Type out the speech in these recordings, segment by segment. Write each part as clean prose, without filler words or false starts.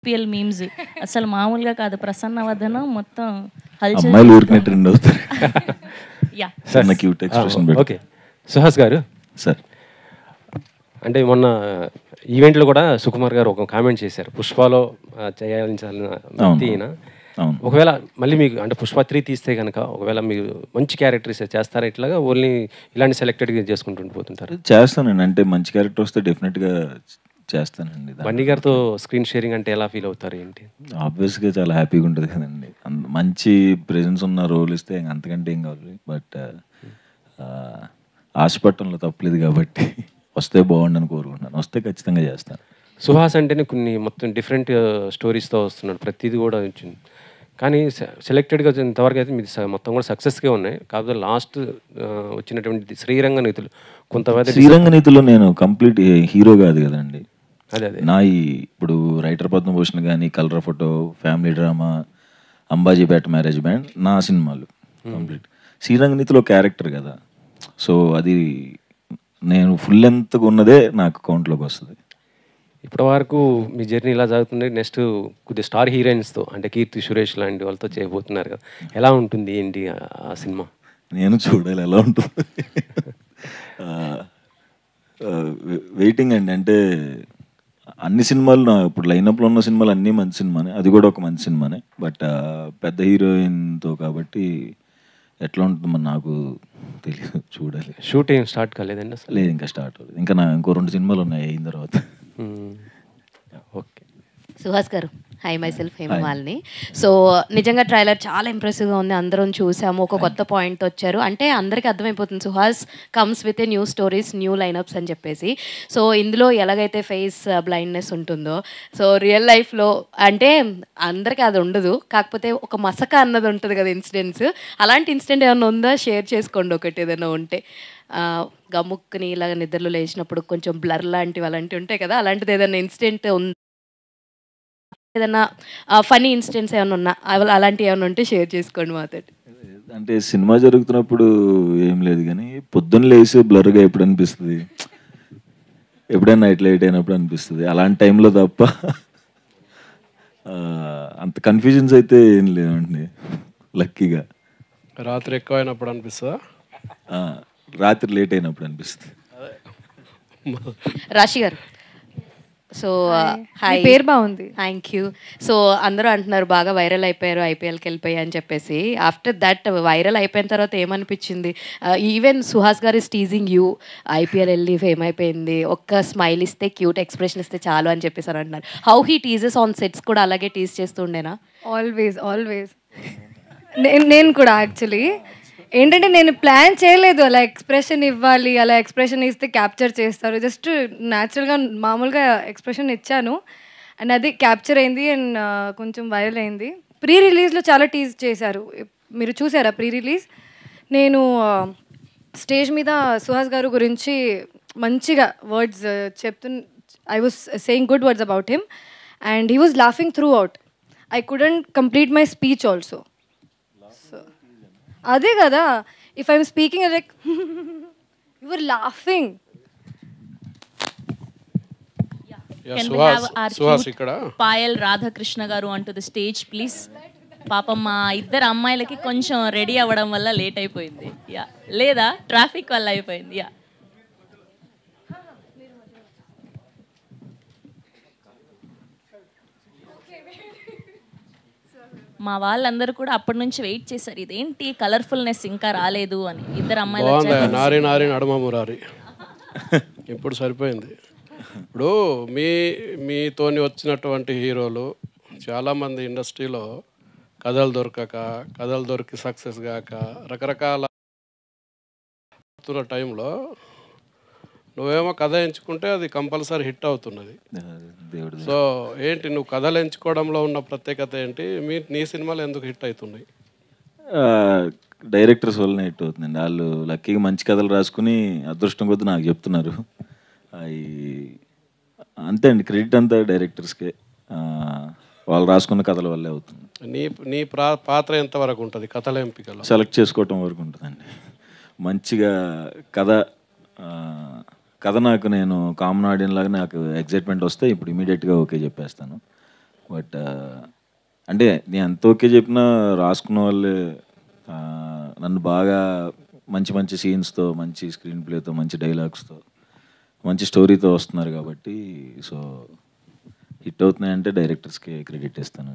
IPL memes అసలు మామూలుగా కాదు. ప్రసన్న వదనం మొత్తం అమ్మాయిలు ఊరికనే ట్రెండ్ అవుతారు. యా చిన్న క్యూట్ ఎక్స్ప్రెషన్. ఓకే సుహాస్ గారు సార్, అంటే మొన్న ఈవెంట్లో కూడా సుకుమార్ గారు ఒక కామెంట్ చేశారు, పుష్పలో చేయాల్సిన వ్యక్తి ఈయన. అవును. ఒకవేళ మళ్ళీ మీకు అంటే పుష్ప 3 తీస్తే కనుక ఒకవేళ మీరు మంచి క్యారెక్టర్స్ చేస్తారా, ఇట్లాగా ఓన్లీ ఇలాంటి సెలెక్టెడ్గా చేసుకుంటూ పోతుంటారు? చేస్తానండి, అంటే మంచి క్యారెక్టర్ వస్తే డెఫినెట్గా చేస్తానండి. బన్నీ గారితో స్క్రీన్ షేరింగ్ అంటే ఎలా ఫీల్ అవుతారు ఏంటి? ఆబ్వియస్గా చాలా హ్యాపీగా ఉంటుంది కదండి. మంచి ప్రెజెన్స్ ఉన్న రోల్ ఇస్తే అంతకంటే ఏం కావాలి. బట్ ఆశపట్టంలో తప్పలేదు కాబట్టి వస్తే బాగుండని కోరుకుంటున్నాను. వస్తే ఖచ్చితంగా చేస్తాను. సుహాస్ అంటేనే కొన్ని మొత్తం డిఫరెంట్ స్టోరీస్తో వస్తున్నాడు, ప్రతిదీ కూడా వచ్చింది. కానీ సెలెక్టెడ్గా ఇంతవరకు అయితే మీది మొత్తం కూడా సక్సెస్గా ఉన్నాయి. కాకపోతే లాస్ట్ వచ్చినటువంటి శ్రీరంగ నీతులు కొంతమంది శ్రీరంగ నీతిలో నేను కంప్లీట్ హీరో కాదు కదండి. అదే నా ఇప్పుడు రైటర్ పద్మభూషణ్ కానీ, colour photo, family drama, Ambajipeta marriage band నా సినిమాలు కంప్లీట్. శ్రీరంగ నీతిలో క్యారెక్టర్ కదా, సో అది నేను ఫుల్ లెంత్గా ఉన్నదే నాకు కౌంట్లోకి వస్తుంది. ఇప్పటి వరకు మీ జర్నీ ఇలా జరుగుతుంది. నెక్స్ట్ కొద్దిగా స్టార్ హీరోయిన్స్తో అంటే కీర్తి సురేష్ లాంటి వాళ్ళతో చేయబోతున్నారు కదా, ఎలా ఉంటుంది ఏంటి ఆ సినిమా? నేను చూడాలి ఎలా ఉంటుంది. వెయిటింగ్ అండి. అంటే అన్ని సినిమాలు ఇప్పుడు లైనప్లో ఉన్న సినిమాలు అన్నీ మంచి సినిమానే, అది కూడా ఒక మంచి సినిమానే. బట్ పెద్ద హీరోయిన్తో కాబట్టి ఎట్లా ఉంటుందో నాకు తెలియదు, చూడాలి. షూటింగ్ స్టార్ట్ కాలేదండి అసలు? లేదు, ఇంకా స్టార్ట్ అవ్వలేదు. ఇంకా ఇంకో 2 సినిమాలు ఉన్నాయి అయిన తర్వాత. Okay. Suhas garu, hi myself Hema Malini. So నిజంగా ట్రైలర్ చాలా ఇంప్రెసివ్గా ఉంది, అందరం చూసాము. ఒక కొత్త పాయింట్ వచ్చారు అంటే అందరికీ అర్థమైపోతుంది Suhas comes with a new stories, new line-ups అని చెప్పేసి. సో ఇందులో ఎలాగైతే ఫేస్ బ్లైండ్నెస్ ఉంటుందో, సో రియల్ లైఫ్లో అంటే అందరికీ అది ఉండదు, కాకపోతే ఒక మసక అన్నది ఉంటుంది కదా ఇన్సిడెంట్స్. అలాంటి ఇన్సిడెంట్ ఏమైనా ఉందా? షేర్ చేసుకోండి ఒకటి ఏదైనా ఉంటే. గమ్ముక్కుని ఇలాగ నిద్రలో లేచినప్పుడు కొంచెం బ్లర్ లాంటివి అలాంటివి ఉంటాయి కదా, అలాంటిది ఏదైనా ఇన్సిడెంట్ ఉంది, ఏదైనా ఫనీ ఇన్సిడెంట్స్ ఏమైనా ఉన్నా అలాంటివి ఏమైనా ఉంటే షేర్ చేసుకోండి మాతో. అంటే సినిమా జరుగుతున్నప్పుడు ఏం లేదు, కానీ పొద్దున్న లేసి బ్లర్గా ఎప్పుడు అనిపిస్తుంది, ఎప్పుడైనా నైట్ లైట్ అయినప్పుడు అనిపిస్తుంది. అలాంటి టైంలో తప్ప అంత కన్ఫ్యూజన్స్ అయితే ఏం లేవండి. లక్కీగా రాత్రి ఎక్కువ అయినప్పుడు అనిపిస్తుందా? రాత్రి లేట్ అయినప్పుడు అనిపిస్తుంది. రాశి గారు, సో హాయ్, పేరు బాగుంది. Thank you. సో అందరూ అంటున్నారు బాగా వైరల్ అయిపోయారు ఐపీఎల్కి వెళ్ళిపోయి అని చెప్పేసి. ఆఫ్టర్ దట్ వైరల్ అయిపోయిన తర్వాత ఏమనిపించింది? ఈవెన్ సుహాస్ గారు ఇస్ టీజింగ్ యూ, ఐపీఎల్ వెళ్ళి ఫేమ్ అయిపోయింది, ఒక్క స్మైల్ ఇస్తే క్యూట్ ఎక్స్ప్రెషన్ ఇస్తే చాలు అని చెప్పేసి అని అంటున్నారు. హౌ హీ టీజెస్ ఆన్ సెట్స్ కూడా అలాగే టీజ్ చేస్తుండేనా? Always always. నేను కూడా యాక్చువల్లీ ఏంటంటే నేను ప్లాన్ చేయలేదు అలా ఎక్స్ప్రెషన్ ఇవ్వాలి, అలా ఎక్స్ప్రెషన్ ఇస్తే క్యాప్చర్ చేస్తారు. జస్ట్ న్యాచురల్గా మామూలుగా ఎక్స్ప్రెషన్ ఇచ్చాను అండ్ అది క్యాప్చర్ అయింది అండ్ కొంచెం వైరల్ అయింది. ప్రీ రిలీజ్లో చాలా టీజ్ చేశారు, మీరు చూసారా ప్రీ రిలీజ్? నేను స్టేజ్ మీద సుహాస్ గారు గురించి మంచిగా words I was saying good words about him and he was laughing throughout. I couldn't complete my speech also. అదే కదా, if I'm speaking like you are laughing. Can we have our cute Payal Radhakrishna garu onto the stage please? పాపం మా ఇద్దరు అమ్మాయిలకి కొంచెం ready అవ్వడం వల్ల late అయిపోయింది. యా, లేదా ట్రాఫిక్ వల్ల అయిపోయింది. యా, మా వాళ్ళందరూ కూడా అప్పటి నుంచి వెయిట్ చేశారు, ఇదేంటి కలర్ఫుల్నెస్ ఇంకా రాలేదు అని. ఇద్దరు అమ్మాయిలు నారి నారి నడుమ మురారి ఇప్పుడు సరిపోయింది. ఇప్పుడు మీతోని వచ్చినటువంటి హీరోలు చాలామంది ఇండస్ట్రీలో కథలు దొరికి సక్సెస్ కాక రకరకాల టైంలో నువ్వేమో కథ ఎంచుకుంటే అది కంపల్సరీ హిట్ అవుతున్నది. సో ఏంటి నువ్వు కథలు ఎంచుకోవడంలో ఉన్న ప్రత్యేకత ఏంటి? నీ సినిమాలు ఎందుకు హిట్ అవుతున్నాయి? డైరెక్టర్స్ వల్లనే హిట్ అవుతుందండి. వాళ్ళు లక్కీగా మంచి కథలు రాసుకుని అదృష్టం కొద్ది నాకు చెప్తున్నారు. అవి అంతే అండి, క్రెడిట్ అంతా డైరెక్టర్స్కే. వాళ్ళు రాసుకున్న కథల వల్లే అవుతుంది. నీ పాత్ర ఎంతవరకు ఉంటుంది కథల ఎంపికలో? సెలెక్ట్ చేసుకోవటం వరకు ఉంటుందండి. మంచిగా కథ నాకు నేను కామన్ ఆడియన్ లాగా నాకు ఎగ్జైట్మెంట్ వస్తే ఇప్పుడు ఇమీడియట్గా ఓకే చెప్పేస్తాను. బట్ అంటే నేను ఎంత ఓకే చెప్పినా రాసుకున్న వాళ్ళే నన్ను బాగా మంచి మంచి సీన్స్తో, మంచి స్క్రీన్ ప్లేతో, మంచి డైలాగ్స్తో, మంచి స్టోరీతో వస్తున్నారు కాబట్టి సో హిట్ అవుతున్నాయంటే డైరెక్టర్స్కి క్రెడిట్ ఇస్తాను.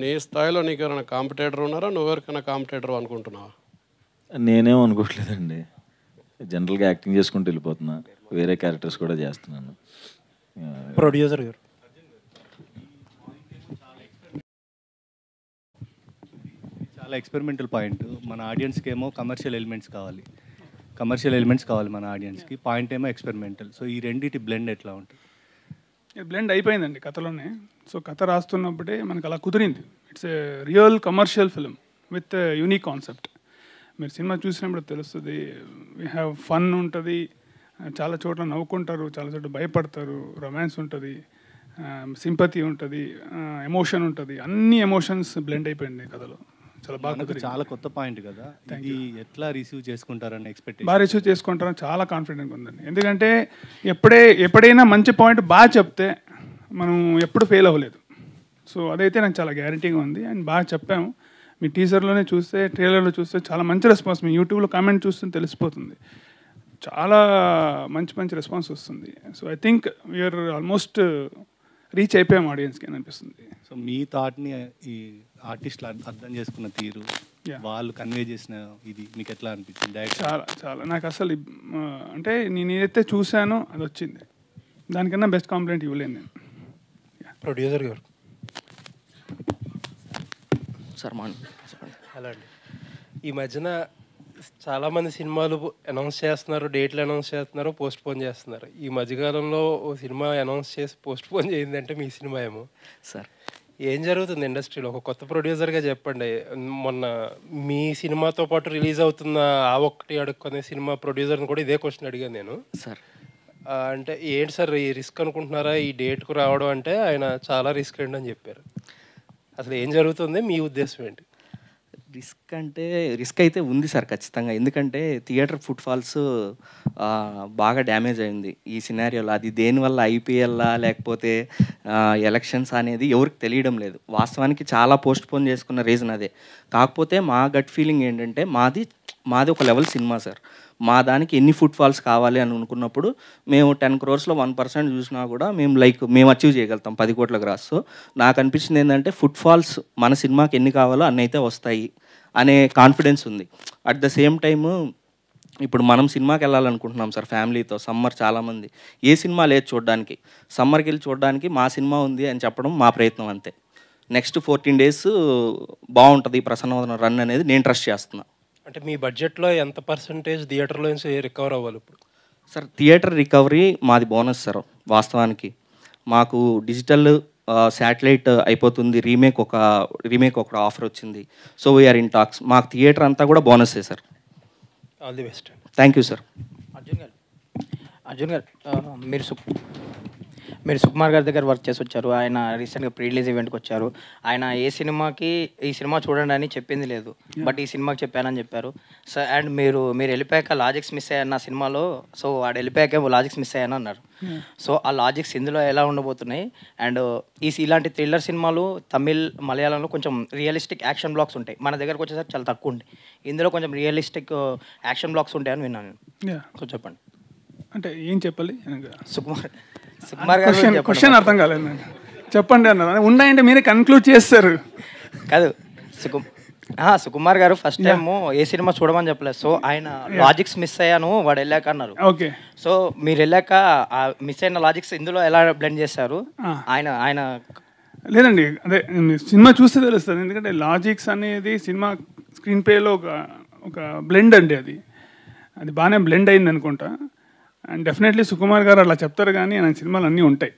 నీ స్థాయిలో నీకు ఎవరైనా కాంపిటేటర్ ఉన్నారా, నువ్వెవరికైనా కాంపిటేటర్ అనుకుంటున్నావా? నేనేం అనుకోవట్లేదండి, జనరల్గా యాక్టింగ్ చేసుకుంటూ వెళ్ళిపోతున్నా, వేరే క్యారెక్టర్స్ కూడా చేస్తున్నాను. ప్రొడ్యూసర్ గారు చాలా ఎక్స్పెరిమెంటల్ పాయింట్. మన ఆడియన్స్కి ఏమో కమర్షియల్ ఎలిమెంట్స్ కావాలి మన ఆడియన్స్కి, పాయింట్ ఏమో ఎక్స్పెరిమెంటల్. సో ఈ రెండింటి బ్లెండ్ ఎట్లా ఉంటుంది? బ్లెండ్ అయిపోయిందండి కథలోనే. సో కథ రాస్తున్నప్పుడే మనకు అలా కుదిరింది. It's a real commercial film with unique concept. మీరు సినిమా చూసినప్పుడు తెలుస్తుంది. వీ హ్యావ్ ఫన్ ఉంటుంది, చాలా చోట్ల నవ్వుకుంటారు, చాలా చోట్ల భయపడతారు, రొమాన్స్ ఉంటుంది, సింపతి ఉంటుంది, ఎమోషన్ ఉంటుంది. అన్ని ఎమోషన్స్ బ్లెండ్ అయిపోయింది కథలో. చాలా బాగా, చాలా కొత్త పాయింట్ కదా, ఇది ఎట్లా రిసీవ్ చేసుకుంటారని ఎక్స్పెక్టేషన్? బాగా రిసీవ్ చేసుకుంటారని చాలా కాన్ఫిడెంట్గా ఉందండి. ఎందుకంటే ఎప్పుడైనా మంచి పాయింట్ బాగా చెప్తే మనం ఎప్పుడు ఫెయిల్ అవ్వలేదు. సో అదైతే నాకు చాలా గ్యారంటీగా ఉంది. అండ్ బాగా చెప్పాము. మీ టీజర్లోనే చూస్తే, ట్రైలర్లో చూస్తే చాలా మంచి రెస్పాన్స్. మీ యూట్యూబ్లో కామెంట్ చూస్తే తెలిసిపోతుంది, చాలా మంచి రెస్పాన్స్ వస్తుంది. So I think we're almost reach అయిపోయాం ఆడియన్స్కి అని అనిపిస్తుంది. సో మీ థాట్ని ఈ ఆర్టిస్టులు అర్థం చేసుకున్న తీరు, వాళ్ళు కన్వే చేసిన ఇది మీకు ఎట్లా అనిపించింది? చాలా నాకు అసలు అంటే నేను ఏదైతే చూశానో అది వచ్చింది. దానికన్నా బెస్ట్ కాంప్లిమెంట్ ఇవ్వలేను నేను. ప్రొడ్యూసర్ గారు సార్ హలో అండి. ఈ మధ్యన చాలామంది సినిమాలు అనౌన్స్ చేస్తున్నారు, డేట్లు అనౌన్స్ చేస్తున్నారు, పోస్ట్ పోన్ చేస్తున్నారు. ఈ మధ్యకాలంలో ఓ సినిమా అనౌన్స్ చేసి పోస్ట్ పోన్ చేయిందంటే మీ సినిమా ఏమో సార్. ఏం జరుగుతుంది ఇండస్ట్రీలో? ఒక కొత్త ప్రొడ్యూసర్గా చెప్పండి. మొన్న మీ సినిమాతో పాటు రిలీజ్ అవుతున్న ఆ ఒక్కటి అడుక్కునే సినిమా ప్రొడ్యూసర్ని కూడా ఇదే క్వశ్చన్ అడిగాను నేను సార్. అంటే ఏంటి సార్ ఈ రిస్క్ అనుకుంటున్నారా ఈ డేట్కు రావడం? అంటే ఆయన చాలా రిస్క్ అండి అని చెప్పారు. అసలు ఏం జరుగుతుంది, మీ ఉద్దేశం ఏంటి? రిస్క్ అయితే ఉంది సార్ ఖచ్చితంగా. ఎందుకంటే థియేటర్ ఫుట్ఫాల్స్ బాగా డ్యామేజ్ అయింది ఈ సినారియోలో. అది దేనివల్ల, ఐపీఎల్లా లేకపోతే ఎలక్షన్స్ అనేది ఎవరికి తెలియడం లేదు. వాస్తవానికి చాలా పోస్ట్ పోన్ చేసుకున్న రీజన్ అదే. కాకపోతే మా గట్ ఫీలింగ్ ఏంటంటే మాది ఒక లెవెల్ సినిమా సార్. మా దానికి ఎన్ని ఫుట్ఫాల్స్ కావాలి అని అనుకున్నప్పుడు మేము 10 crores 1% చూసినా కూడా మేము అచీవ్ చేయగలుగుతాం 10 కోట్ల గ్రాస్. సో నాకు అనిపించింది ఏంటంటే ఫుట్ఫాల్స్ మన సినిమాకి ఎన్ని కావాలో అన్ని అయితే వస్తాయి అనే కాన్ఫిడెన్స్ ఉంది. అట్ ద సేమ్ టైము ఇప్పుడు మనం సినిమాకి వెళ్ళాలనుకుంటున్నాం సార్ ఫ్యామిలీతో. సమ్మర్ చాలామంది ఏ సినిమా లేదు చూడడానికి, సమ్మర్కి వెళ్ళి చూడడానికి మా సినిమా ఉంది అని చెప్పడం మా ప్రయత్నం అంతే. నెక్స్ట్ 14 days బాగుంటుంది ప్రసన్నవదనం రన్ అనేది నేను ట్రస్ట్ చేస్తున్నాను. అంటే మీ బడ్జెట్లో ఎంత పర్సంటేజ్ థియేటర్లో నుంచి రికవర్ అవ్వాలి ఇప్పుడు? సార్ థియేటర్ రికవరీ మాది బోనస్ సార్. వాస్తవానికి మాకు డిజిటల్ శాటిలైట్ అయిపోతుంది, రీమేక్ ఒక ఆఫర్ వచ్చింది. So we're in talks. మాకు థియేటర్ అంతా కూడా బోనస్సే sir. All the best. Thank you sir. Arjun గారు మీరు సుకుమార్ గారి దగ్గర వర్క్ చేసి వచ్చారు. ఆయన రీసెంట్గా ప్రీ రిలీజ్ ఈవెంట్కి వచ్చారు. ఆయన ఈ సినిమా చూడండి అని చెప్పింది లేదు, బట్ ఈ సినిమాకి చెప్పానని చెప్పారు. సో అండ్ మీరు వెళ్ళిపోయాక లాజిక్స్ మిస్ అయ్యారు సినిమాలో. సో వాడు వెళ్ళిపోయాక లాజిక్స్ మిస్ అయ్యాను అన్నారు. సో ఆ లాజిక్స్ ఇందులో ఎలా ఉండబోతున్నాయి? అండ్ ఇలాంటి థ్రిల్లర్ సినిమాలు తమిళ్, మలయాళంలో కొంచెం రియలిస్టిక్ యాక్షన్ బ్లాక్స్ ఉంటాయి, మన దగ్గరకు వచ్చేసరికి చాలా తక్కువ ఉంటాయి. ఇందులో కొంచెం రియలిస్టిక్ యాక్షన్ బ్లాక్స్ ఉంటాయని విన్నాను నేను. సో చెప్పండి. అంటే ఏం చెప్పాలి? సుకుమార్ గారు క్వశ్చన్ అర్థం కాలేదు నాకు. చెప్పండి అన్నారు. ఉన్నాయంటే మీరే కన్క్లూడ్ చేస్తారు. కాదు, సుకుమార్ గారు ఫస్ట్ టైం ఏ సినిమా చూడమని చెప్పలేదు. సో ఆయన లాజిక్స్ మిస్ అయ్యాను వాడు వెళ్ళాక అన్నారు. ఓకే. సో మీరు వెళ్ళాక మిస్ అయిన లాజిక్స్ ఇందులో ఎలా బ్లెండ్ చేశారు? ఆయన లేదండి, అదే సినిమా చూస్తే తెలుస్తుంది. ఎందుకంటే లాజిక్స్ అనేది సినిమా స్క్రీన్ ప్లేలో ఒక బ్లెండ్ అండి. అది బాగానే బ్లెండ్ అయింది అనుకుంటా. అండ్ డెఫినెట్లీ సుకుమార్ గారు అలా చెప్తారు, కానీ ఆయన సినిమాలు అన్నీ ఉంటాయి.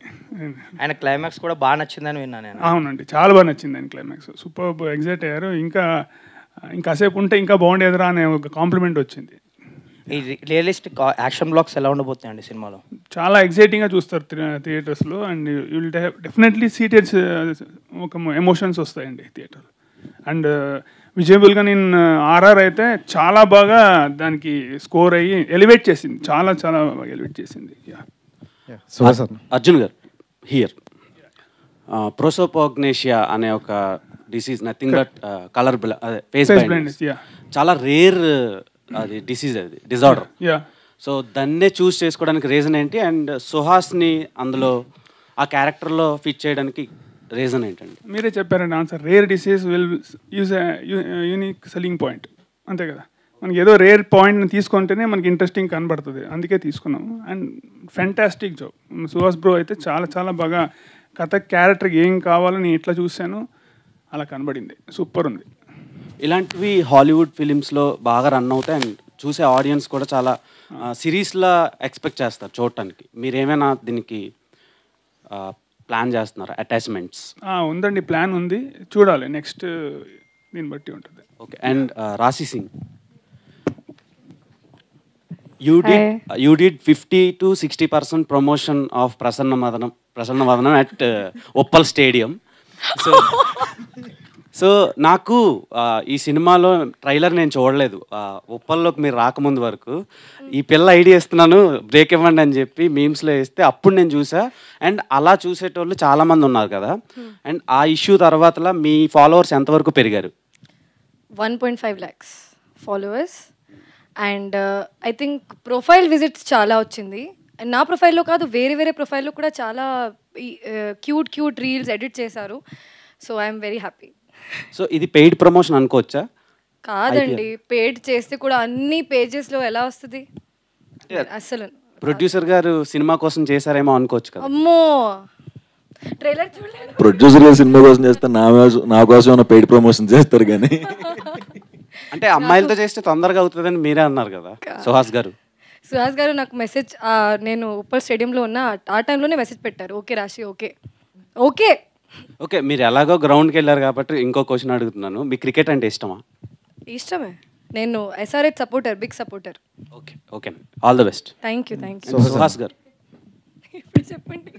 ఆయన క్లైమాక్స్ కూడా బాగా నచ్చిందని విన్నాను నేను. అవునండి, చాలా బాగా నచ్చింది ఆయన క్లైమాక్స్. సూపర్ ఎగ్జైట్ అయ్యారు. ఇంకాసేపు ఉంటే ఇంకా బాగుండేదిరా అనే ఒక కాంప్లిమెంట్ వచ్చింది. ఈ రియలిస్టిక్ యాక్షన్ బ్లాక్స్ ఎలా ఉండబోతున్నాయండి సినిమాలో? చాలా ఎగ్జైటింగ్గా చూస్తారు థియేటర్స్లో. And you will definitely seated ఒక ఎమోషన్స్ వస్తాయండి థియేటర్. అండ్ విజయబుల్గా నేను ఆర్ఆర్ అయితే చాలా బాగా దానికి స్కోర్ అయ్యి ఎలివేట్ చేసింది, చాలా బాగా ఎలివేట్ చేసింది. అర్జున్ గారు హియర్. ప్రోసోపోగ్నేషియా అనే ఒక disease, nothing but colour face blindness, yeah. చాలా రేర్ అది డిసీజ్, అది డిజార్డర్. Yeah. సో దాన్నే చూస్ చేసుకోవడానికి రీజన్ ఏంటి, అండ్ సుహాస్ని అందులో ఆ క్యారెక్టర్లో ఫిట్ చేయడానికి రీజన్ ఏంటండి? మీరే చెప్పారండి answer. Rare disease will use unique selling point, అంతే కదా. మనకి ఏదో రేర్ పాయింట్ని తీసుకుంటేనే మనకి ఇంట్రెస్టింగ్ కనబడుతుంది, అందుకే తీసుకున్నాము. And fantastic job Suhas bro అయితే చాలా చాలా బాగా కథ క్యారెక్టర్కి ఏం కావాలో నేను ఎట్లా చూశాను అలా కనబడింది, సూపర్ ఉంది. ఇలాంటివి హాలీవుడ్ ఫిలిమ్స్లో బాగా రన్ అవుతాయి అండ్ చూసే ఆడియన్స్ కూడా చాలా సిరీస్లా ఎక్స్పెక్ట్ చేస్తారు చూడటానికి. మీరేమైనా దీనికి ప్లాన్ చేస్తున్నారా అటాచ్మెంట్స్? ఉందండి, ప్లాన్ ఉంది, చూడాలి నెక్స్ట్ దీన్ని బట్టి ఉంటుంది. ఓకే. అండ్ రాశి Singh, you did 50 to 60% promotion of Prasanna Vadanam at Uppal Stadium. So నాకు ఈ సినిమాలో ట్రైలర్ నేను చూడలేదు, ఉప్పల్లోకి మీరు రాకముందు వరకు. ఈ పిల్ల ఐడియా ఇస్తున్నాను బ్రేక్ ఇవ్వండి అని చెప్పి మీమ్స్లో వేస్తే అప్పుడు నేను చూసా. అండ్ అలా చూసేటోళ్ళు చాలామంది ఉన్నారు కదా, అండ్ ఆ ఇష్యూ తర్వాతలా మీ ఫాలోవర్స్ ఎంతవరకు పెరిగారు? 1.5 lakhs followers. And I think profile visits చాలా వచ్చింది. అండ్ నా ప్రొఫైల్లో కాదు, వేరే వేరే ప్రొఫైల్లో కూడా చాలా క్యూట్ రీల్స్ ఎడిట్ చేశారు. So I'm very happy. So ఇది పెయిడ్ ప్రమోషన్ అనుకోవచ్చా? కాదండి, పెయిడ్ చేస్తే కూడా అన్ని పేజెస్లో ఎలా వస్తుంది అసలు. ప్రొడ్యూసర్ గారు సినిమా కోసం చేశారేమో అనుకోవచ్చు కదా. అమ్మో, ట్రైలర్ చూడలేదు. ప్రొడ్యూసర్ గారు సినిమా కోసం చేస్తే నా కోసం ఏమైనా పెయిడ్ ప్రమోషన్ చేస్తారు కానీ అంటే అమ్మాయిలతో చేస్తే తొందరగా అవుతుందని మీరే అన్నారు కదా సుహాస్ గారు. నాకు మెసేజ్, నేను ఉప్పల్ స్టేడియంలో ఉన్న ఆ టైంలోనే మెసేజ్ పెట్టారు, ఓకే రాశి, ఓకే ఓకే ఓకే. మీరు ఎలాగో గ్రౌండ్కి వెళ్ళారు కాబట్టి ఇంకో క్వశ్చన్ అడుగుతున్నాను, మీకు క్రికెట్ అంటే ఇష్టమా? ఇష్టమే, నేను SRH supporter, big supporter. Okay okay, all the best. Thank you. Suhas garu ఇప్పుడు చెప్పండి.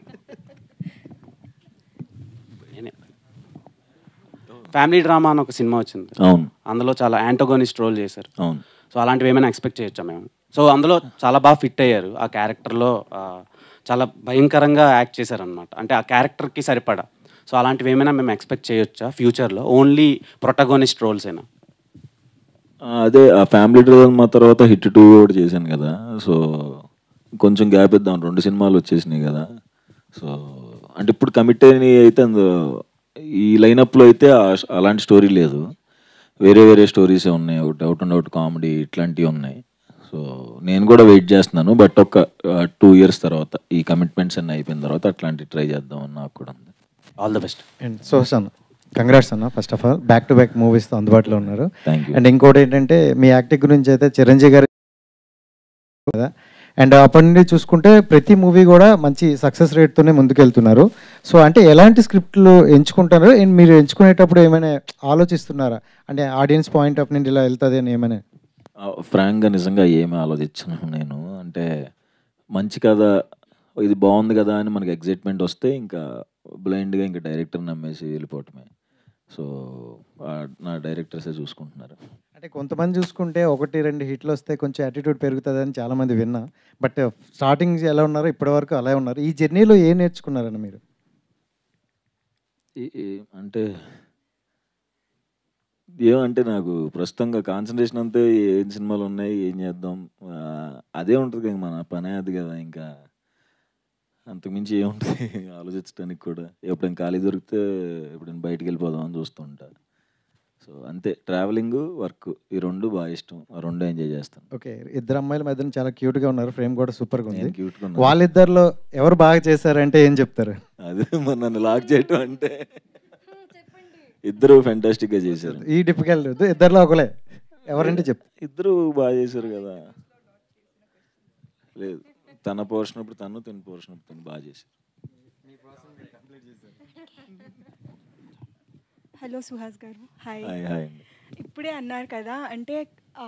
ఫ్యామిలీ డ్రామా అని ఒక సినిమా వచ్చింది, అవును, అందులో చాలా యాంటోగోనిస్ట్ రోల్ చేశారు. అవును. సో అలాంటివి ఏమైనా ఎక్స్పెక్ట్ చేయొచ్చా మేము? సో అందులో చాలా బాగా ఫిట్ అయ్యారు, ఆ క్యారెక్టర్లో చాలా భయంకరంగా యాక్ట్ చేశారనమాట, అంటే ఆ క్యారెక్టర్కి సరిపడా. సో అలాంటివి ఏమైనా మేము ఎక్స్పెక్ట్ చేయొచ్చా ఫ్యూచర్లో, ఓన్లీ ప్రొటగోనిస్ట్ రోల్స్ అయినా? అదే ఆ ఫ్యామిలీ డ్రామా తర్వాత హిట్ 2 కూడా చేశాను కదా, సో కొంచెం గ్యాప్ ఇద్దాం, 2 సినిమాలు వచ్చేసినాయి కదా. సో అంటే ఇప్పుడు కమిట్ అయినవి అయితే ఈ లైనప్లో అయితే అలాంటి స్టోరీ లేదు, వేరే వేరే స్టోరీసే ఉన్నాయి, ఒకటి అవుట్ అండ్ అవుట్ కామెడీ ఇట్లాంటివి ఉన్నాయి. సో నేను కూడా వెయిట్ చేస్తున్నాను, బట్ ఒక 2 years తర్వాత ఈ కమిట్మెంట్స్ అన్నీ అయిపోయిన తర్వాత అట్లాంటి ట్రై చేద్దామని నాకు కూడా ఉంది. All the best. And Suhas అన్న, కంగ్రాట్స్ అన్న. First of all back to back మూవీస్తో అందుబాటులో ఉన్నారు. Thank you. అండ్ ఇంకోటి ఏంటంటే మీ యాక్టింగ్ గురించి అయితే చిరంజీవి గారు కదా, అండ్ అప్పటి నుండి చూసుకుంటే ప్రతి మూవీ కూడా మంచి సక్సెస్ రేట్తోనే ముందుకెళ్తున్నారు. సో అంటే ఎలాంటి స్క్రిప్ట్లు ఎంచుకుంటారు, అండ్ మీరు ఎంచుకునేటప్పుడు ఏమైనా ఆలోచిస్తున్నారా, అంటే ఆడియన్స్ పాయింట్ ఆఫ్ నుండి ఇలా వెళ్తుంది అని ఏమైనా? ఫ్రాంక్గా నిజంగా ఏమీ ఆలోచించను నేను, అంటే మంచి కదా, ఇది బాగుంది కదా అని మనకి ఎగ్జైట్మెంట్ వస్తే ఇంకా బ్లైండ్గా ఇంకా డైరెక్టర్ నమ్మేసి వెళ్ళిపోవటమే. సో నా డైరెక్టర్సే చూసుకుంటున్నారు. అంటే కొంతమంది చూసుకుంటే 1-2 హిట్లు వస్తే కొంచెం యాటిట్యూడ్ పెరుగుతుంది అని చాలామంది విన్నా, బట్ స్టార్టింగ్ ఎలా ఉన్నారో ఇప్పటివరకు అలా ఉన్నారు. ఈ జర్నీలో ఏం నేర్చుకున్నారని మీరు? అంటే ఏమంటే నాకు ప్రస్తుతంగా కాన్సన్ట్రేషన్ అంతే ఏం సినిమాలు ఉన్నాయి, ఏం చేద్దాం, అదే ఉంటుంది కదా, మన పనే అది కదా, ఇంకా అంతకుమించి ఏముంటుంది ఆలోచించడానికి కూడా. ఎప్పుడైనా ఖాళీ దొరికితే ఎప్పుడైనా బయటికి వెళ్ళిపోదాం అని చూస్తుంటా. సో అంతే, ట్రావెలింగ్, వర్క్, ఈ 2 బాగా ఇష్టం, ఆ 2 ఎంజాయ్ చేస్తాను. ఓకే, 2 అమ్మాయిల మధ్యన చాలా క్యూట్గా ఉన్నారు, ఫ్రేమ్ కూడా సూపర్గా ఉంది. క్యూట్గా ఉన్నారు. వాళ్ళిద్దరిలో ఎవరు బాగా చేశారంటే ఏం చెప్తారు? అదే మరి నన్ను లాక్ చేయటం అంటే ఇద్దరు ఫెంటాస్టిక్గా చేశారు. ఈ డిఫికల్ట్ ఇద్దరిలో ఒకలే ఎవరంటే చెప్తారు? ఇద్దరు బాగా చేశారు కదా. లేదు, తన పోర్షన్ అప్పుడు తను, తన పోర్షన్ అప్పుడు తను బాగా చేశారు. హలో సుహాస్ గారు, హాయ్. హాయ్. ఇప్పుడే అన్నారు కదా, అంటే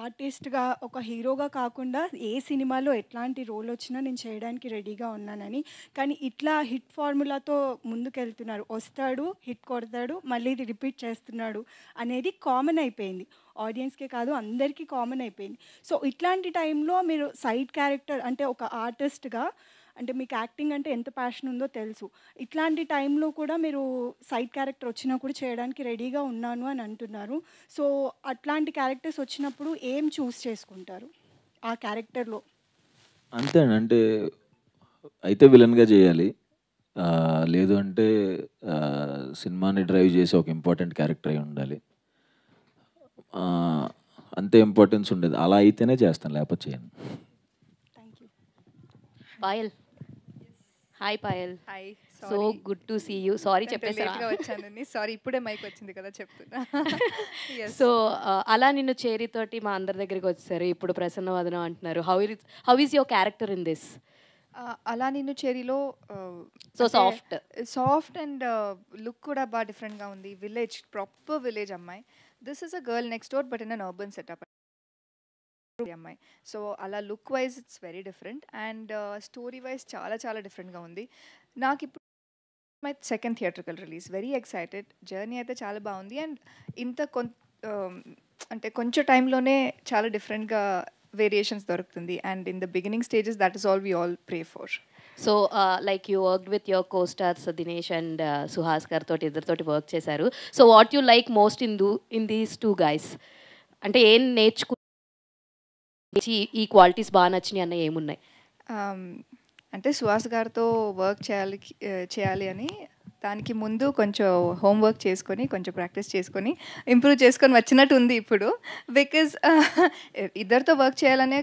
ఆర్టిస్ట్గా ఒక హీరోగా కాకుండా ఏ సినిమాలో ఎట్లాంటి రోల్ వచ్చినా నేను చేయడానికి రెడీగా ఉన్నానని. కానీ ఇట్లా హిట్ ఫార్ములాతో ముందుకెళ్తున్నారు, వస్తాడు, హిట్ కొడతాడు, మళ్ళీ ఇది రిపీట్ చేస్తున్నాడు అనేది కామన్ అయిపోయింది. ఆడియన్స్కే కాదు, అందరికీ కామన్ అయిపోయింది. సో ఇట్లాంటి టైంలో మీరు సైడ్ క్యారెక్టర్ అంటే ఒక ఆర్టిస్ట్గా అంటే మీకు యాక్టింగ్ అంటే ఎంత ప్యాషన్ ఉందో తెలుసు. ఇట్లాంటి టైంలో కూడా మీరు సైడ్ క్యారెక్టర్ వచ్చినా కూడా చేయడానికి రెడీగా ఉన్నాను అని అంటున్నారు. సో అట్లాంటి క్యారెక్టర్స్ వచ్చినప్పుడు ఏం చూస్ చేసుకుంటారు ఆ క్యారెక్టర్లో? అంతే అండి. అంటే అయితే విలన్గా చేయాలి, లేదు అంటే సినిమాని డ్రైవ్ చేసే ఒక ఇంపార్టెంట్ క్యారెక్టర్ అయి ఉండాలి. అంతే ఇంపార్టెన్స్ ఉండేది. అలా అయితేనే చేస్తాను, లేకపోతే చేయను. Payal, hi Payal. Hi, so good to see you. Sorry చెప్పేసారా? వచ్చానండి, సారీ, ఇప్పుడే మైక్ వచ్చింది కదా చెప్తున్నా. సో అలా నిన్ను చేరితోటి మా అందరి దగ్గరికి వచ్చారు, ఇప్పుడు ప్రసన్న వదనం అంటున్నారు. How is your character in this? అలా నిన్ను చేరిలో సో సాఫ్ట్ అండ్ లుక్ కూడా బాగా డిఫరెంట్గా ఉంది. విలేజ్, ప్రాపర్ విలేజ్ అమ్మాయి. This is a girl next door but in an urban setup అమ్మాయి. సో అలా look wise it's very different and story wise చాలా చాలా డిఫరెంట్గా ఉంది. నాకు ఇప్పుడు my second theatrical release, very excited. Journey అయితే చాలా బాగుంది అండ్ ఇంత అంటే కొంచెం టైంలోనే చాలా డిఫరెంట్గా వేరియేషన్స్ దొరుకుతుంది and in the beginning stages that is all we all pray for. So like you worked with your co stars Dinesh and Suhas గారు తోటి ఇద్దరితోటి వర్క్ చేశారు. So what you like most in these two guys? అంటే ఏం నేర్చుకు ఈ qualities బాగా నచ్చినాయి అన్న ఏమున్నాయి? అంటే సుహాస్ గారితో వర్క్ చేయాలి అని దానికి ముందు కొంచెం హోంవర్క్ చేసుకొని కొంచెం ప్రాక్టీస్ చేసుకొని ఇంప్రూవ్ చేసుకొని వచ్చినట్టు ఉంది ఇప్పుడు. బికాజ్ ఇద్దరితో వర్క్ చేయాలనే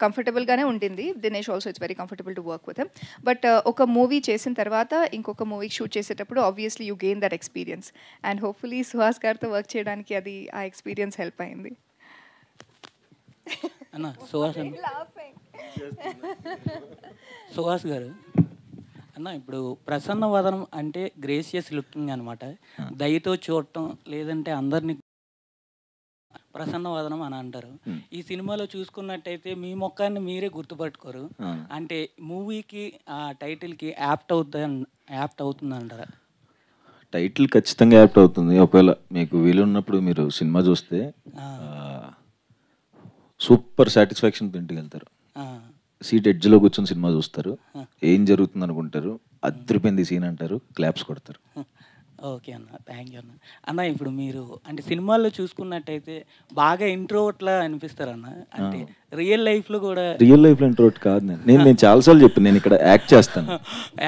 కంఫర్టబుల్గానే ఉంటుంది. Dinesh also it's very comfortable to work with him. But ఒక మూవీ చేసిన తర్వాత ఇంకొక మూవీకి షూట్ చేసేటప్పుడు obviously you gain that experience and hopefully Suhas గారితో వర్క్ చేయడానికి అది ఆ ఎక్స్పీరియన్స్ హెల్ప్ అయింది. అన్న సుహాస్ గారు అన్న, ఇప్పుడు ప్రసన్న వదనం అంటే గ్రేసియస్ లుకింగ్ అనమాట, దయతో చూడటం లేదంటే అందరినీ ప్రసన్న వదనం అని అంటారు. ఈ సినిమాలో చూసుకున్నట్టయితే మీ ముఖాన్ని మీరే గుర్తుపట్టుకోరు. అంటే మూవీకి ఆ టైటిల్కి యాప్ట్ అవుతుంది అంటారా? టైటిల్ ఖచ్చితంగా యాప్ట్ అవుతుంది. ఒకవేళ మీకు వీలున్నప్పుడు మీరు సినిమా చూస్తే సూపర్ సాటిస్ఫాక్షన్ ఇంటికి వెళ్తారు. సీట్ ఎడ్జ్లో కూర్చొని సినిమా చూస్తారు, ఏం జరుగుతుంది అనుకుంటారు, అదిరిపోయింది సీన్ అంటారు, క్లాప్స్ కొడతారు. ఓకే అన్న, థ్యాంక్ యూ అన్న. అన్న ఇప్పుడు మీరు అంటే సినిమాల్లో చూసుకున్నట్టయితే బాగా ఇంట్రోవర్ట్లా అనిపిస్తారు అన్న. అంటే రియల్ లైఫ్లో కూడా రియల్ లైఫ్లో ఇంట్రోవర్ట్ కాదు నేను చాలాసార్లు చెప్పాను, నేను ఇక్కడ యాక్ట్ చేస్తాను.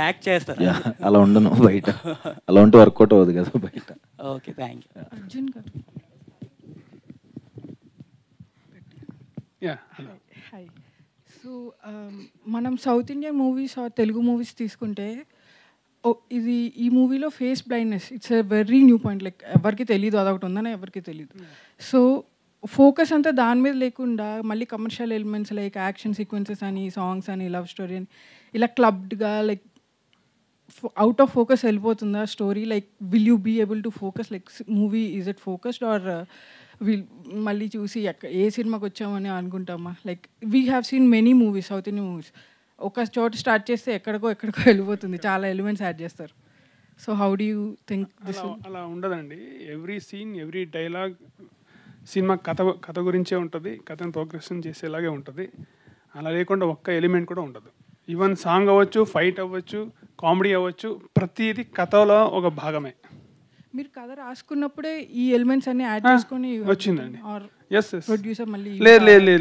యాక్ట్ చేస్తాను, అలా ఉండను బయట. అలా ఉంటే వర్కౌట్ అవ్వదు కదా బయట. Okay, thank you. అర్జున్ గారు. హాయ్. సో మనం south Indian movies Telugu movies తీసుకుంటే ఇది ఈ మూవీలో face blindness it's a very new point. Like ఎవరికి తెలియదు అదొకటి ఉందని ఎవరికి తెలియదు. సో ఫోకస్ అంతా దాని మీద లేకుండా మళ్ళీ commercial elements like action sequences అని, సాంగ్స్ అని, లవ్ స్టోరీ అని ఇలా క్లబ్డ్గా లైక్ అవుట్ ఆఫ్ ఫోకస్ వెళ్ళిపోతుందా story? Like will you be able to focus? Like movie is it focused or మళ్ళీ చూసి ఏ సినిమాకి వచ్చామని అనుకుంటామా? Like we have seen many movies, south Indian movies ఒక చోట స్టార్ట్ చేస్తే ఎక్కడికో వెళ్ళిపోతుంది, చాలా ఎలిమెంట్స్ యాడ్ చేస్తారు. So how do you think this? అలా ఉండదండి. Every scene, every dialogue cinema కథ గురించే ఉంటుంది, కథను ప్రోగ్రెషన్ చేసేలాగే ఉంటుంది. అలా లేకుండా ఒక్క ఎలిమెంట్ కూడా ఉండదు. ఈవెన్ సాంగ్ అవ్వచ్చు, ఫైట్ అవ్వచ్చు, కామెడీ అవ్వచ్చు, ప్రతిదీ కథలో ఒక భాగమే. మీరు కథ రాసుకున్నప్పుడే ఈ ఎలిమెంట్స్ అన్ని యాడ్ చేసుకొని వచ్చిందండి. ప్రొడ్యూసర్ మళ్ళీ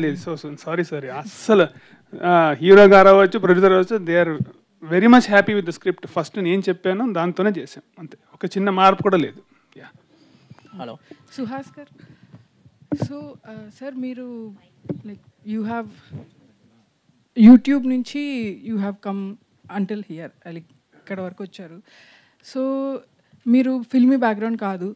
లేదు సారీ అస్సలు హీరో గారు అవ్వచ్చు, ప్రొడ్యూసర్ అవ్వచ్చు, they are very much happy with the script. First నేను చెప్పాను, దాంతోనే చేసాం, అంతే. ఒక చిన్న మార్పు కూడా లేదు. Hello Suhas garu. So sir మీరు లైక్ యూ హ్యావ్ యూట్యూబ్ నుంచి you have come until here, like ఇక్కడ వరకు వచ్చారు. సో మీరు ఫిల్మీ బ్యాక్గ్రౌండ్ కాదు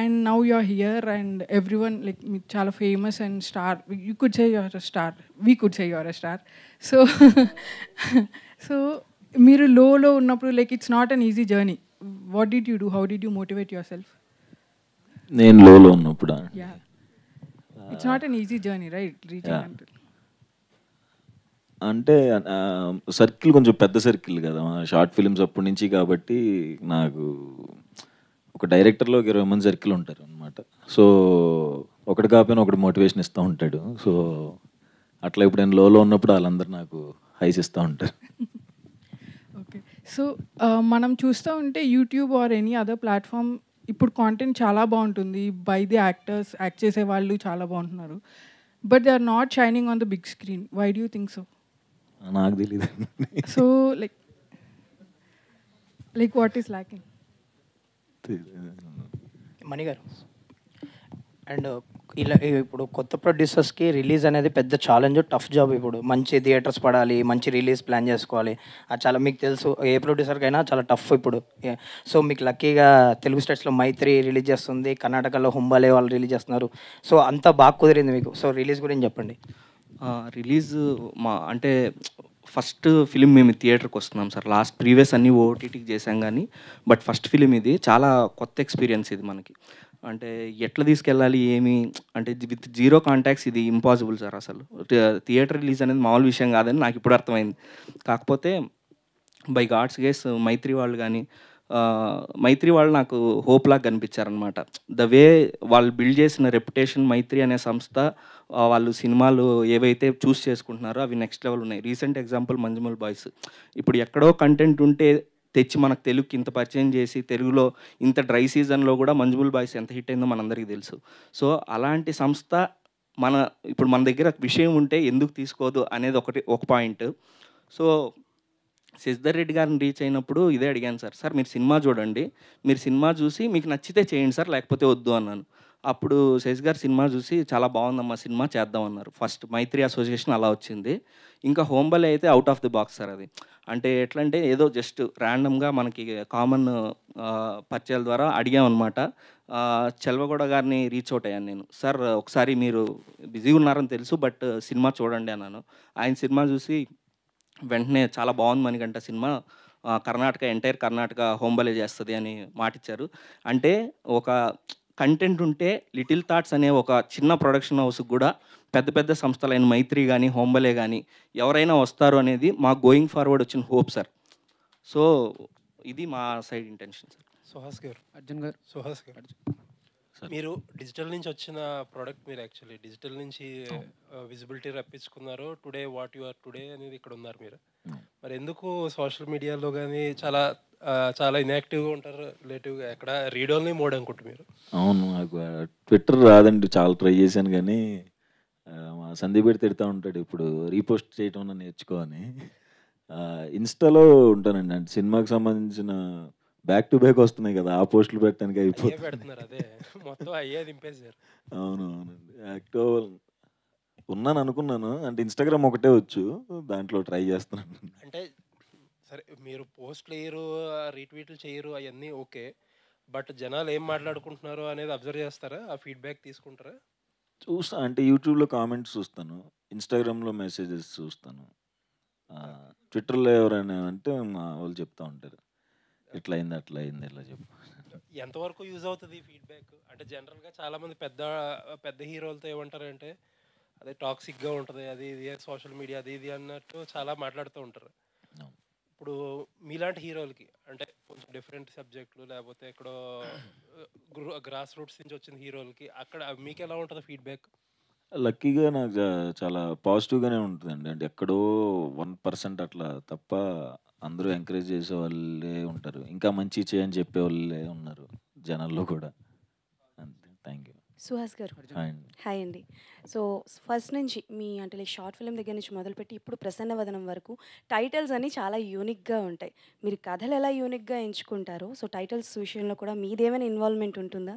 and now you are here and every one like మీరు చాలా famous and star. You could say your a star, we could say your a star. So మీరు లోలో ఉన్నప్పుడు like it's not an easy journey. What did you do? How did you motivate your self? నేను లోలో ఉన్నప్పుడు it's not an easy journey right reaching. అంటే circle కొంచెం పెద్ద circle కదా, short films అప్పటి నుంచి. కాబట్టి నాకు ఒక డైరెక్టర్లో 20 మంది సర్కిల్ ఉంటారు అనమాట. సో ఒకటి కాకపోయినా ఒకటి మోటివేషన్ ఇస్తూ ఉంటాడు. సో అట్లా ఇప్పుడు నేను లోలో ఉన్నప్పుడు వాళ్ళందరూ నాకు హైస్ ఇస్తూ ఉంటారు. సో మనం చూస్తూ ఉంటే YouTube or any other platform ఇప్పుడు కాంటెంట్ చాలా బాగుంటుంది, బై ది యాక్టర్స్, యాక్ట్ చేసే వాళ్ళు చాలా బాగుంటున్నారు, but they are not shining on the big screen. Why do you think so? నాకు తెలియదు. So like what is lacking? Mani గారు, అండ్ ఇలా ఇప్పుడు కొత్త ప్రొడ్యూసర్స్కి రిలీజ్ అనేది పెద్ద ఛాలెంజ్, టఫ్ జాబ్. ఇప్పుడు మంచి థియేటర్స్ పడాలి, మంచి రిలీజ్ ప్లాన్ చేసుకోవాలి, అది చాలా మీకు తెలుసు, ఏ ప్రొడ్యూసర్కైనా చాలా టఫ్ ఇప్పుడు. సో మీకు లక్కీగా తెలుగు స్టేట్స్లో మైత్రి రిలీజ్ చేస్తుంది, కర్ణాటకలో హుంబాలే వాళ్ళు రిలీజ్ చేస్తున్నారు. సో అంతా బాగా కుదిరింది మీకు. సో రిలీజ్ గురించి చెప్పండి. రిలీజ్ అంటే ఫస్ట్ ఫిలిం మేము థియేటర్కి వస్తున్నాం సార్. లాస్ట్ ప్రీవియస్ అన్నీ ఓటీటీకి చేసాం కానీ, బట్ ఫస్ట్ ఫిలిం ఇది చాలా కొత్త ఎక్స్పీరియన్స్ ఇది మనకి. అంటే ఎట్లా తీసుకెళ్ళాలి ఏమి అంటే విత్ జీరో కాంటాక్ట్స్ ఇది ఇంపాసిబుల్ సార్. అసలు థియేటర్ రిలీజ్ అనేది మామూలు విషయం కాదని నాకు ఇప్పుడు అర్థమైంది. కాకపోతే బై గాడ్స్ గేస్ మైత్రి వాళ్ళు కానీ మైత్రి వాళ్ళు నాకు హోప్ లాగా కనిపించారనమాట. ద వే వాళ్ళు బిల్డ్ చేసిన రెప్యుటేషన్, మైత్రి అనే సంస్థ, వాళ్ళు సినిమాలు ఏవైతే చూస్ చేసుకుంటున్నారో అవి నెక్స్ట్ లెవెల్ ఉన్నాయి. Recent example Manjummel boys. ఇప్పుడు ఎక్కడో కంటెంట్ ఉంటే తెచ్చి మనకు తెలుగుకి ఇంత పరిచయం చేసి, తెలుగులో ఇంత డ్రై సీజన్లో కూడా మంజుమల్ బాయ్స్ ఎంత హిట్ అయిందో మనందరికీ తెలుసు. సో అలాంటి సంస్థ ఇప్పుడు మన దగ్గర విషయం ఉంటే ఎందుకు తీసుకోదు అనేది ఒక పాయింట్. సో శశిధర్ రెడ్డి గారిని రీచ్ అయినప్పుడు ఇదే అడిగాను సార్, మీరు సినిమా చూడండి, మీరు సినిమా చూసి మీకు నచ్చితే చేయండి సార్, లేకపోతే వద్దు అన్నాను. అప్పుడు శశి గారు సినిమా చూసి చాలా బాగుందమ్మా, సినిమా చేద్దామన్నారు. ఫస్ట్ మైత్రి అసోసియేషన్ అలా వచ్చింది. ఇంకా హోంబలే అయితే out of the box sir. అది అంటే ఎట్లా అంటే ఏదో జస్ట్ ర్యాండమ్గా మనకి కామన్ పరిచయాల ద్వారా అడిగామన్నమాట. చెల్వగౌడ గారిని రీచ్ అవుట్ అయ్యాను నేను. సార్ ఒకసారి మీరు బిజీగా ఉన్నారని తెలుసు, బట్ సినిమా చూడండి అన్నాను. ఆయన సినిమా చూసి వెంటనే చాలా బాగుంది మణికంఠ సినిమా, ఎంటైర్ కర్ణాటక హోంబలే చేస్తుంది అని మాటిచ్చారు. అంటే ఒక కంటెంట్ ఉంటే లిటిల్ థాట్స్ అనే ఒక చిన్న ప్రొడక్షన్ హౌస్కి కూడా పెద్ద పెద్ద సంస్థలైన మైత్రి కానీ హోంబలే కానీ ఎవరైనా వస్తారు అనేది మా గోయింగ్ ఫార్వర్డ్ వచ్చిన హోప్ సార్. సో ఇది మా సైడ్ ఇంటెన్షన్ సార్. సుహాస్ గారు, అర్జున్ గారు, సుహాస్ గారు, మీరు డిజిటల్ నుంచి వచ్చిన ప్రోడక్ట్, మీరు యాక్చువల్లీ డిజిటల్ నుంచి విజిబిలిటీ రప్పించుకున్నారు. Today what you are today అనేది ఇక్కడ ఉన్నారు మీరు. మరి ఎందుకు సోషల్ మీడియాలో కానీ చాలా ఇన్యాక్టివ్గా ఉంటారు, రిలేటివ్గా ఎక్కడ రీడ్ ఓన్లీ మోడ్ అనుకుంటు మీరు? అవును, నాకు ట్విట్టర్ రాదండి, చాలా ట్రై చేశాను కానీ మా సందీప్ పెట్టి తిడతా ఉంటాడు ఇప్పుడు రీపోస్ట్ చేయటం నేర్చుకో అని. ఇన్స్టాలో ఉంటానండి, అంటే సినిమాకి సంబంధించిన బ్యాక్ టు బ్యాక్ వస్తున్నాయి కదా, ఆ పోస్టులు పెట్టడానికి అయిపోతుంది. అవును అవునండి, యాక్టివ్ ఉన్నాను అనుకున్నాను. అంటే ఇన్స్టాగ్రామ్ ఒకటే వచ్చు, దాంట్లో ట్రై చేస్తున్నాను. అంటే సరే, మీరు పోస్ట్లు వేయరు, రీట్వీట్లు చేయరు, అవన్నీ ఓకే, బట్ జనాలు ఏం మాట్లాడుకుంటున్నారు అనేది అబ్జర్వ్ చేస్తారా? ఆ ఫీడ్బ్యాక్ తీసుకుంటారా? చూస్తా, అంటే యూట్యూబ్లో కామెంట్స్ చూస్తాను, ఇన్స్టాగ్రామ్లో మెసేజెస్ చూస్తాను, ట్విట్టర్లో ఎవరైనా అంటే మా వాళ్ళు చెప్తా ఉంటారు ఇట్లా అయింది అట్లా అయింది ఇట్లా చెప్పు. ఎంతవరకు యూజ్ అవుతుంది ఫీడ్బ్యాక్? అంటే జనరల్గా చాలామంది పెద్ద పెద్ద హీరోలతో ఏమంటారంటే అదే టాక్సిక్గా ఉంటుంది, అది ఇది సోషల్ మీడియా అది ఇది అన్నట్టు చాలా మాట్లాడుతూ ఉంటారు. ఇప్పుడు మీలాంటి హీరోలకి అంటే కొంచెం డిఫరెంట్ సబ్జెక్టులు లేకపోతే ఎక్కడో గ్రాస్ రూట్స్ నుంచి వచ్చిన హీరోలకి అక్కడ మీకు ఎలా ఉంటుంది ఫీడ్బ్యాక్? లక్కీగా నాకు చాలా పాజిటివ్గానే ఉంటుందండి. అంటే ఎక్కడో 1% అట్లా తప్ప అందరూ ఎంకరేజ్ చేసే వాళ్ళే ఉంటారు, ఇంకా మంచి చేయని చెప్పే వాళ్ళే ఉన్నారు జనాల్లో కూడా. అంతే, థ్యాంక్ యూ. సుహాస్ గారు, హాయ్ అండి. సో ఫస్ట్ నుంచి మీ అంటే లైక్ షార్ట్ ఫిల్మ్ దగ్గర నుంచి మొదలుపెట్టి ఇప్పుడు ప్రసన్నవదనం వరకు టైటిల్స్ అన్నీ చాలా యూనిక్గా ఉంటాయి. మీరు కథలు ఎలా యూనిక్గా ఎంచుకుంటారో, సో టైటిల్స్ విషయంలో కూడా మీదేమైనా ఇన్వాల్వ్మెంట్ ఉంటుందా?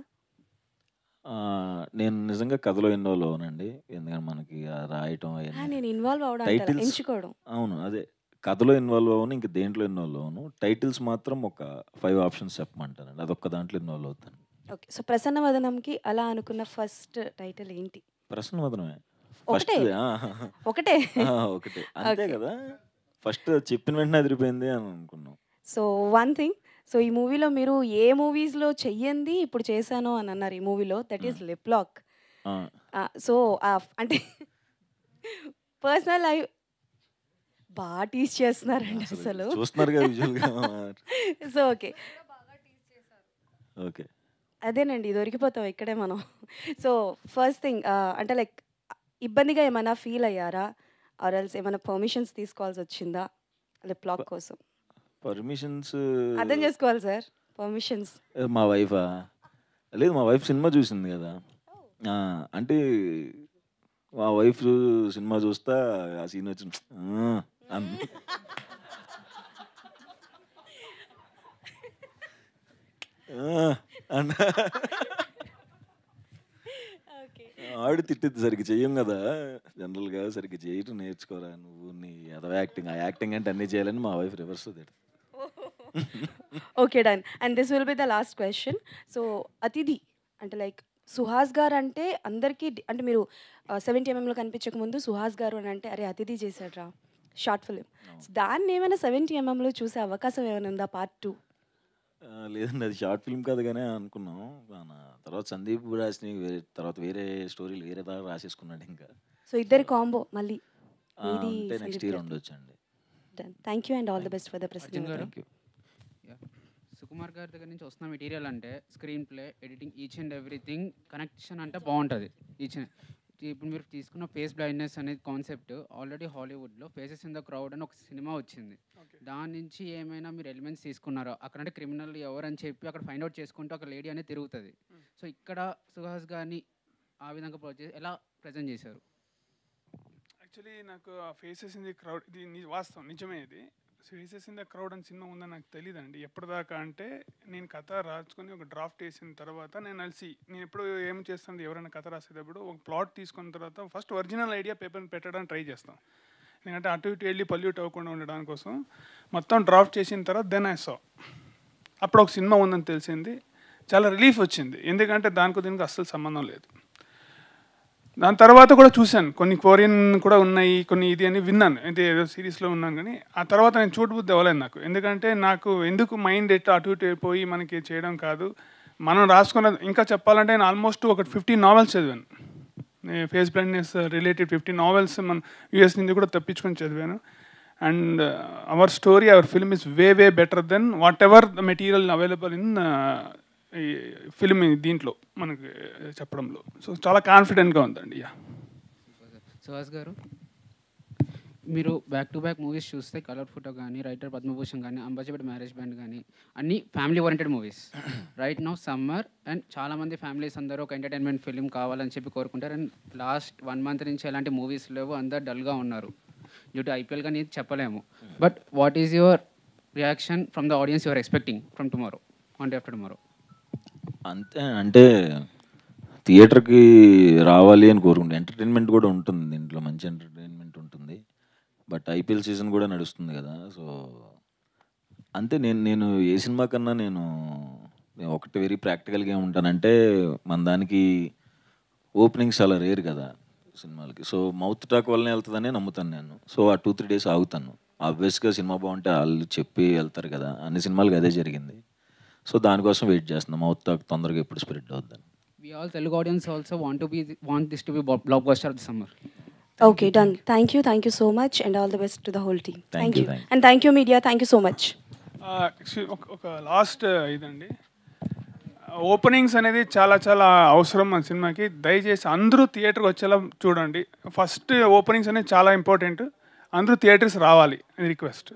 నేను నిజంగా కథలో ఇన్వాల్వ్ అవునండి, ఎందుకంటే మనకి రాయటం నేను ఇన్వాల్వ్ అవడం ఎంచుకోవడం. అవును, అదే కథలో ఇన్వాల్వ్ అవ్వను, ఇంకా దేంట్లో ఇన్వాల్వ్ అవ్వను. టైటిల్స్ మాత్రం ఒక 5 ఆప్షన్స్ చెప్పమంటానండి, అదొక్క దాంట్లో ఇన్వాల్వ్ అవుతాను. ఓకే, సో ప్రసన్నవదనంకి అలా అనుకున్న ఫస్ట్ టైటిల్ ఏంటి? ప్రసన్నవదనమే ఒకటే ఒకటే అంతే కదా, ఫస్ట్ చెప్పిన వెంటనే అదిరిపోయింది అని అనుకున్నాం. సో వన్ థింగ్, సో ఈ మూవీలో మీరు ఏ మూవీస్లో చెయ్యంది ఇప్పుడు చేశాను అని అన్నారు ఈ మూవీలో, that is lip lock. So అంటే పర్సనల్ లైఫ్ బాగా టీస్ చేస్తున్నారండి అసలు, సో ఓకే ఓకే అదేనండి, దొరికిపోతాం ఇక్కడే మనం. సో ఫస్ట్ థింగ్ అంటే లైక్ ఇబ్బందిగా ఏమైనా ఫీల్ అయ్యారా, ఆర్ ఎల్స్ ఏమైనా పర్మిషన్స్ తీసుకోవాల్సి వచ్చిందా లిప్ లాక్ కోసం? పర్మిషన్స్ అర్థం చేసుకోవాలి సార్, పర్మిషన్స్. మా వైఫా? లేదు, మా వైఫ్ సినిమా చూసింది కదా. అంటే మా వైఫ్ సినిమా చూస్తా ఆ సీన్ వచ్చి అన్న ఆవిడ తిట్టిద్ది, సరిగ్గా చెయ్యం కదా జనరల్గా, సరిగ్గా చేయటం నేర్చుకోరా నువ్వు, నీ అదవ యాక్టింగ్, ఆ యాక్టింగ్ అంటే అన్నీ చేయాలని మా వైఫ్ రివర్స్ తిడుతుంది. Okay done. And this will be the last question. So అతిథి అంటే లైక్ సుహాస్ గారు అంటే అందరికీ అంటే మీరు 70 mm కనిపించక ముందు సుహాస్ గారు అని అంటే అరే అతిథి చేశాడ్రా షార్ట్ ఫిలిం, దాన్ని ఏమైనా 70 mm చూసే అవకాశం ఏమైనా ఉందా పార్ట్ 2? లేదండి, అది షార్ట్ ఫిల్మ్ కాదు కానీ అనుకున్నాం. తర్వాత సందీప్ రాసిన తర్వాత వేరే స్టోరీలు వేరే దాకా రాసేసుకున్నాడు ఇంకా. సో ఇద్దరి కాంబో మళ్ళీ అంటే నెక్స్ట్ ఇయర్ ఉండొచ్చండి. Thank you and all the best for the present. Thank you. Sukumar గారి దగ్గర నుంచి వస్తున్న మెటీరియల్ అంటే screenplay, editing, each and everything connection అంటే బాగుంటుంది. ఇప్పుడు మీరు తీసుకున్న ఫేస్ బ్లైండ్నెస్ అనేది కాన్సెప్ట్ ఆల్రెడీ హాలీవుడ్లో ఫేసెస్ ఇన్ ద క్రౌడ్ అని ఒక సినిమా వచ్చింది. దాని నుంచి ఏమైనా మీరు ఎలిమెంట్స్ తీసుకున్నారో? అక్కడ అంటే క్రిమినల్ ఎవరని చెప్పి అక్కడ ఫైండ్ అవుట్ చేసుకుంటూ ఒక లేడీ అనేది తిరుగుతుంది. సో ఇక్కడ సుహాస్ గారిని ఆ విధంగా ఎలా ప్రజెంట్ చేశారు? యాక్చువల్లీ నాకు ఆ ఫేసెస్ ఇన్ ది క్రౌడ్ ఇది వాస్తవం, నిజమే. ఇది ఫేసెస్ ఇన్ ద క్రౌడ్ అని సినిమా ఉందని నాకు తెలియదండి ఎప్పటిదాకా. అంటే నేను కథ రాసుకొని ఒక డ్రాఫ్ట్ వేసిన తర్వాత నేను ఎప్పుడు ఏం చేస్తాను, ఎవరైనా కథ రాసేటప్పుడు ఒక ప్లాట్ తీసుకున్న తర్వాత ఫస్ట్ ఒరిజినల్ ఐడియా పేపర్ని పెట్టడానికి ట్రై చేస్తాం. ఎందుకంటే అటు ఇటు వెళ్ళి పల్యూట్ అవ్వకుండా ఉండడానికి కోసం మొత్తం డ్రాఫ్ట్ చేసిన తర్వాత దెన్ ఐ సా అప్పుడు ఒక సినిమా ఉందని తెలిసింది. చాలా రిలీఫ్ వచ్చింది, ఎందుకంటే దానికి దీనికి అస్సలు సంబంధం లేదు. దాని తర్వాత కూడా చూశాను, కొన్ని కొరియన్ కూడా ఉన్నాయి, కొన్ని ఇది అని విన్నాను, అంటే ఏదో సిరీస్లో ఉన్నాను. కానీ ఆ తర్వాత నేను చూడబుద్ధి అవ్వలేదు నాకు, ఎందుకంటే నాకు ఎందుకు మైండ్ ఎట్లా అటు ఇటు అయిపోయి మనకి చేయడం కాదు, మనం రాసుకున్న. ఇంకా చెప్పాలంటే నేను ఆల్మోస్ట్ ఒక 15 novels చదివాను, ఫేస్ బ్లైండ్నెస్ రిలేటెడ్ 15 novels మన యూఎస్ నుంచి కూడా తప్పించుకొని చదివాను. And our story, our film is way better than whatever the material available in ఈ ఫిల్మ్ దీంట్లో మనకి చెప్పడంలో. సో చాలా కాన్ఫిడెంట్గా ఉందండి. సుహాస్ గారు, మీరు బ్యాక్ టు బ్యాక్ మూవీస్ చూస్తే కలర్ ఫోటో కానీ, రైటర్ పద్మభూషణ్ కానీ, అంబాజీపేట మ్యారేజ్ బ్యాండ్ కానీ అన్నీ family oriented movies. Right now summer and చాలామంది ఫ్యామిలీస్ అందరూ ఒక ఎంటర్టైన్మెంట్ ఫిలిం కావాలని చెప్పి కోరుకుంటారు. అండ్ లాస్ట్ 1 month నుంచి ఎలాంటి మూవీస్ లేవు, అందరు డల్గా ఉన్నారు డ్యూ టు IPL కానీ చెప్పలేము. But what is your reaction from the audience your expecting from tomorrow, one day after tomorrow? అంతే, అంటే థియేటర్కి రావాలి అని కోరుకుంటే ఎంటర్టైన్మెంట్ కూడా ఉంటుంది దీంట్లో, మంచి ఎంటర్టైన్మెంట్ ఉంటుంది. బట్ IPL సీజన్ కూడా నడుస్తుంది కదా. సో అంతే, నేను ఏ సినిమా కన్నా నేను ఒకటి వెరీ ప్రాక్టికల్గా ఏముంటానంటే, మన దానికి ఓపెనింగ్స్ చాలా రేర్ కదా సినిమాలకి. సో మౌత్ టాక్ వల్లనే వెళ్తుందనే నమ్ముతాను నేను. సో ఆ 2-3 days ఆగుతాను. ఆబ్వియస్గా సినిమా బాగుంటే వాళ్ళు చెప్పి వెళ్తారు కదా, అన్ని సినిమాలకి అదే జరిగింది. సో దానికోసం వెయిట్ చేస్తున్నాం, మౌత్ టాక్ తొందరగా ఎప్పుడు స్ప్రెడ్ అవుద్దని. We all Telugu audience also want this to be blockbuster of the summer. Okay, done. Thank you so much and all the best to the whole team. Thank you. And thank you media, thank you so much. ఒక last ఇదండి, openings అనేది చాలా అవసరం మన సినిమాకి. దయచేసి అందరూ థియేటర్కి వచ్చేలా చూడండి. ఫస్ట్ ఓపెనింగ్స్ అనేది చాలా ఇంపార్టెంట్, అందరూ థియేటర్స్ రావాలి, రిక్వెస్ట్.